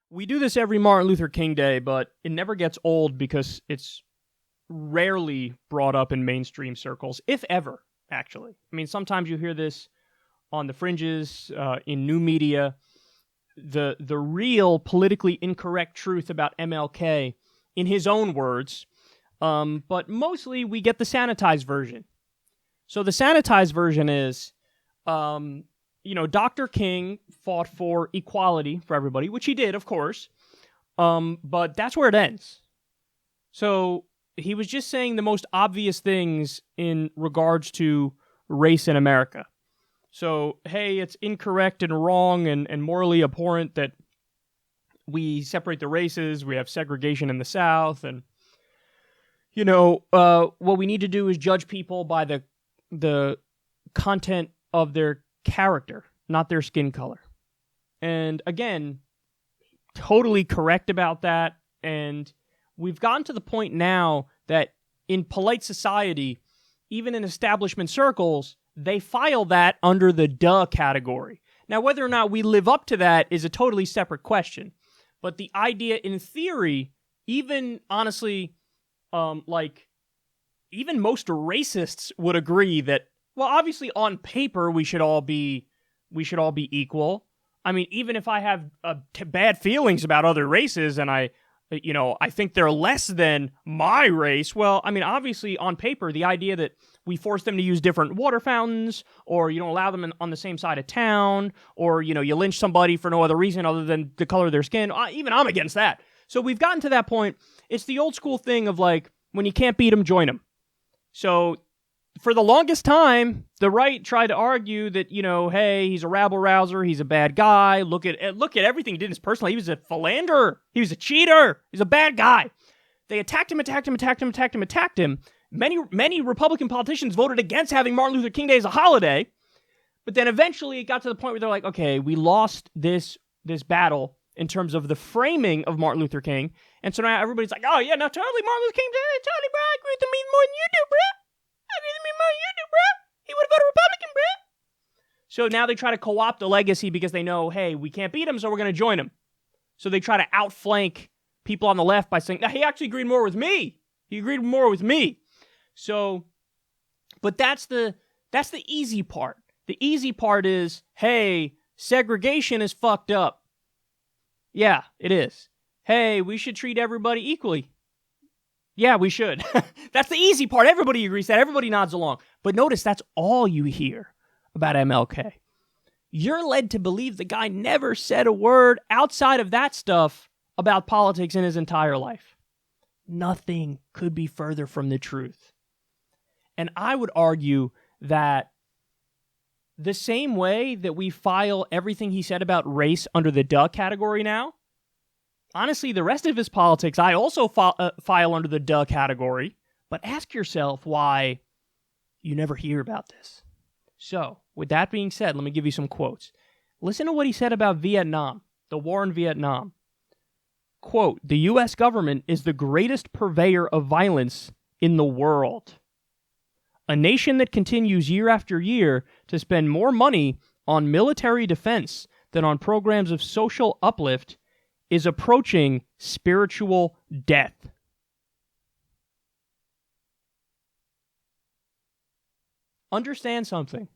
We do this every Martin Luther King Day, but it never gets old because it's rarely brought up in mainstream circles, if ever, actually. I mean, sometimes you hear this on the fringes, in new media. The real politically incorrect truth about MLK, in his own words, but mostly we get the sanitized version. So the sanitized version is, Dr. King fought for equality for everybody, which he did, of course, but that's where it ends. So he was just saying the most obvious things in regards to race in America. So, hey, it's incorrect and wrong and morally abhorrent that we separate the races, we have segregation in the South, and, what we need to do is judge people by the content of their character, not their skin color. And again, totally correct about that. And we've gotten to the point now that in polite society, even in establishment circles, they file that under the duh category. Now, whether or not we live up to that is a totally separate question. But the idea in theory, even honestly, even most racists would agree that, well, obviously on paper we should all be equal. I mean, even if I have bad feelings about other races and I think they're less than my race, well, I mean, obviously on paper, the idea that we force them to use different water fountains, or you don't allow them on the same side of town, or you lynch somebody for no other reason other than the color of their skin, even I'm against that. So we've gotten to that point. It's the old school thing of like, when you can't beat them, join them. So for the longest time, the right tried to argue that, hey, he's a rabble-rouser, he's a bad guy, look at everything he did in his personal life. He was a philanderer, he was a cheater, he's a bad guy. They attacked him. Many Republican politicians voted against having Martin Luther King Day as a holiday, but then eventually it got to the point where they're like, okay, we lost this battle in terms of the framing of Martin Luther King, and so now everybody's like, oh yeah, no, totally, Martin Luther King Day, totally, bro, I agree with me more than you do, bro. He would have voted Republican, bro. So now they try to co-opt the legacy because they know, hey, we can't beat him, so we're going to join him. So they try to outflank people on the left by saying, no, he actually agreed more with me. So, but that's the easy part. The easy part is, hey, segregation is fucked up. Yeah, it is. Hey, we should treat everybody equally. Yeah, we should. That's the easy part. Everybody agrees that. Everybody nods along. But notice that's all you hear about MLK. You're led to believe the guy never said a word outside of that stuff about politics in his entire life. Nothing could be further from the truth. And I would argue that the same way that we file everything he said about race under the duh category now, honestly, the rest of his politics, I also file under the duh category, but ask yourself why you never hear about this. So, with that being said, let me give you some quotes. Listen to what he said about Vietnam, the war in Vietnam. Quote, the U.S. government is the greatest purveyor of violence in the world. A nation that continues year after year to spend more money on military defense than on programs of social uplift is approaching spiritual death. Understand something.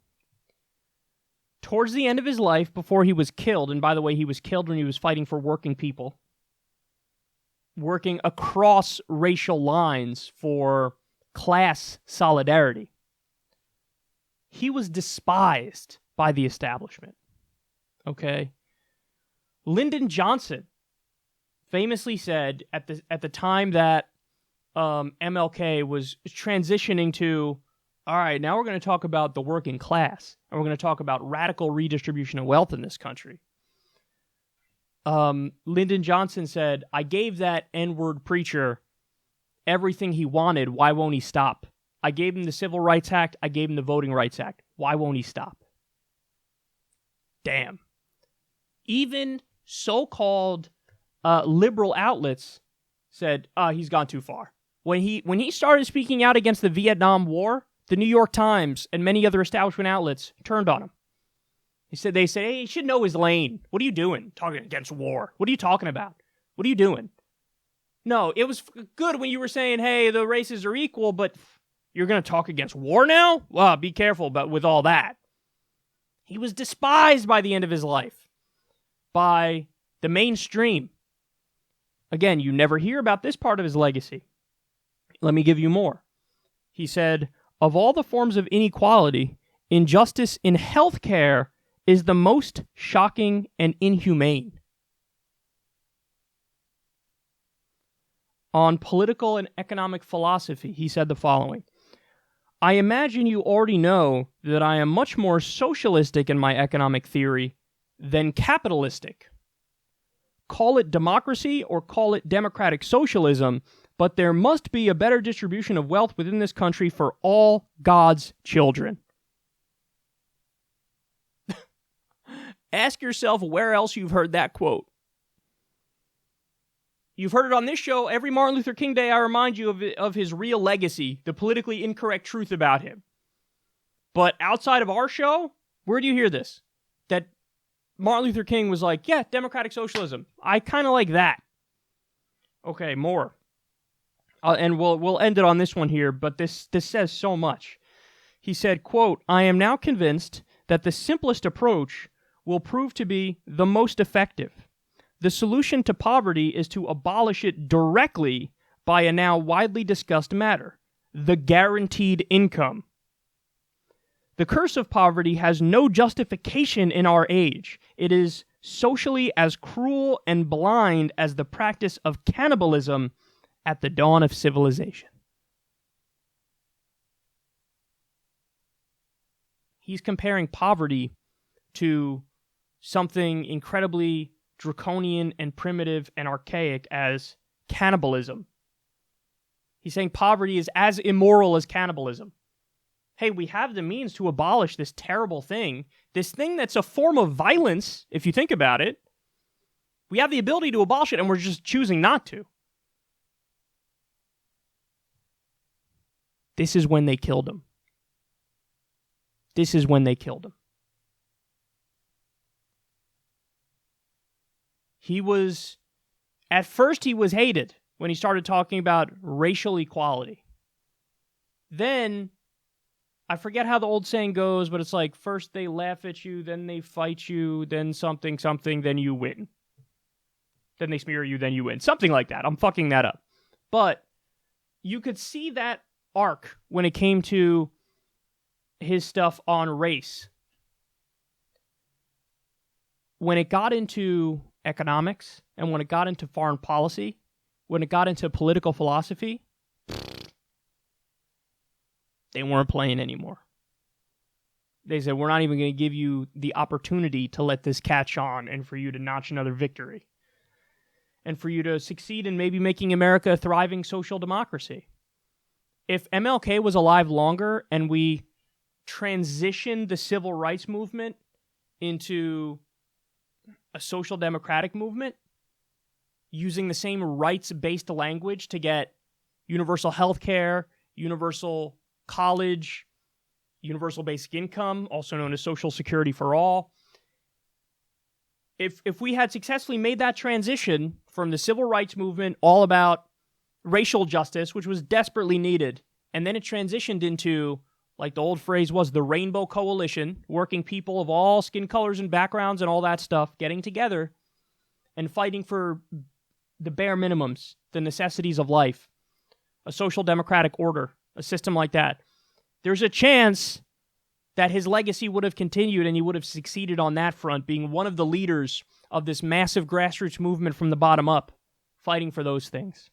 Towards the end of his life, before he was killed, and by the way, he was killed when he was fighting for working people, working across racial lines for class solidarity, he was despised by the establishment. Okay? Lyndon Johnson famously said at the time that MLK was transitioning to, all right, now we're going to talk about the working class, and we're going to talk about radical redistribution of wealth in this country. Lyndon Johnson said, I gave that N-word preacher everything he wanted. Why won't he stop? I gave him the Civil Rights Act. I gave him the Voting Rights Act. Why won't he stop? Damn. Even so-called liberal outlets said, he's gone too far. When he started speaking out against the Vietnam War, the New York Times and many other establishment outlets turned on him. They say, hey, he should know his lane. What are you doing? Talking against war. What are you talking about? What are you doing? No, it was good when you were saying, hey, the races are equal, but you're going to talk against war now? Well, be careful with all that. He was despised by the end of his life by the mainstream. Again, you never hear about this part of his legacy. Let me give you more. He said, of all the forms of inequality, injustice in healthcare is the most shocking and inhumane. On political and economic philosophy, he said the following. I imagine you already know that I am much more socialistic in my economic theory than capitalistic. Call it democracy or call it democratic socialism, but there must be a better distribution of wealth within this country for all God's children. Ask yourself where else you've heard that quote. You've heard it on this show. Every Martin Luther King Day, I remind you of his real legacy, the politically incorrect truth about him. But outside of our show, where do you hear this? That Martin Luther King was like, yeah, democratic socialism. I kind of like that. Okay, more. And we'll end it on this one here, but this says so much. He said, quote, I am now convinced that the simplest approach will prove to be the most effective. The solution to poverty is to abolish it directly by a now widely discussed matter, the guaranteed income. The curse of poverty has no justification in our age. It is socially as cruel and blind as the practice of cannibalism at the dawn of civilization. He's comparing poverty to something incredibly draconian and primitive and archaic as cannibalism. He's saying poverty is as immoral as cannibalism. Hey, we have the means to abolish this terrible thing, this thing that's a form of violence, if you think about it. We have the ability to abolish it, and we're just choosing not to. This is when they killed him. This is when they killed him. At first he was hated when he started talking about racial equality. Then, I forget how the old saying goes, but it's like, first they laugh at you, then they fight you, then something, then you win. Then they smear you, then you win. Something like that. I'm fucking that up. But you could see that arc when it came to his stuff on race. When it got into economics, and when it got into foreign policy, when it got into political philosophy, they weren't playing anymore. They said, we're not even going to give you the opportunity to let this catch on and for you to notch another victory. And for you to succeed in maybe making America a thriving social democracy. If MLK was alive longer and we transitioned the civil rights movement into a social democratic movement, using the same rights-based language to get universal health care, universal college, universal basic income, also known as Social Security for all. If we had successfully made that transition from the civil rights movement, all about racial justice, which was desperately needed, and then it transitioned into, like the old phrase was, the Rainbow Coalition, working people of all skin colors and backgrounds and all that stuff, getting together and fighting for the bare minimums, the necessities of life, a social democratic order, a system like that. There's a chance that his legacy would have continued and he would have succeeded on that front, being one of the leaders of this massive grassroots movement from the bottom up, fighting for those things.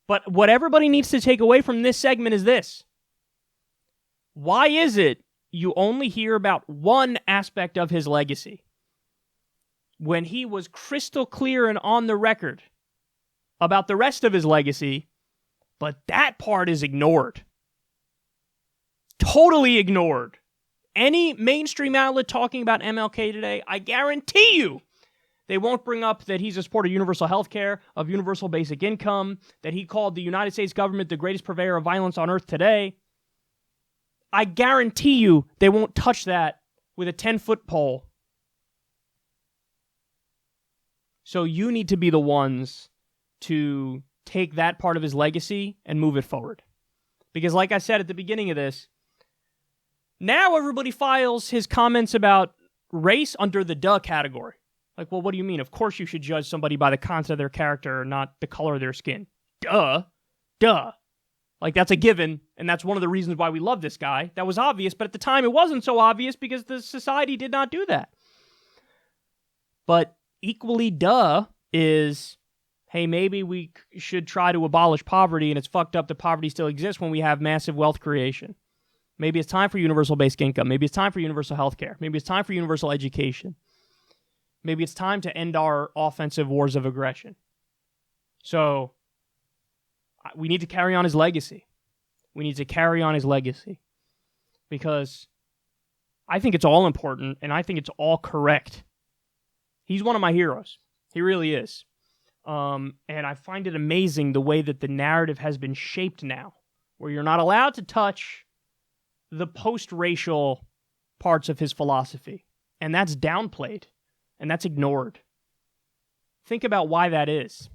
But what everybody needs to take away from this segment is this. Why is it you only hear about one aspect of his legacy when he was crystal clear and on the record about the rest of his legacy, but that part is ignored? Totally ignored. Any mainstream outlet talking about MLK today, I guarantee you, they won't bring up that he's a supporter of universal health care, of universal basic income, that he called the United States government the greatest purveyor of violence on earth today. I guarantee you they won't touch that with a 10-foot pole. So you need to be the ones to take that part of his legacy and move it forward. Because like I said at the beginning of this, now everybody files his comments about race under the duh category. Like, well, what do you mean? Of course you should judge somebody by the content of their character, not the color of their skin. Duh. Like, that's a given, and that's one of the reasons why we love this guy. That was obvious, but at the time it wasn't so obvious because the society did not do that. But equally duh is, hey, maybe we should try to abolish poverty, and it's fucked up that poverty still exists when we have massive wealth creation. Maybe it's time for universal basic income. Maybe it's time for universal health care. Maybe it's time for universal education. Maybe it's time to end our offensive wars of aggression. So we need to carry on his legacy. Because I think it's all important, and I think it's all correct. He's one of my heroes. He really is. And I find it amazing the way that the narrative has been shaped now, where you're not allowed to touch the post-racial parts of his philosophy. And that's downplayed, and that's ignored. Think about why that is.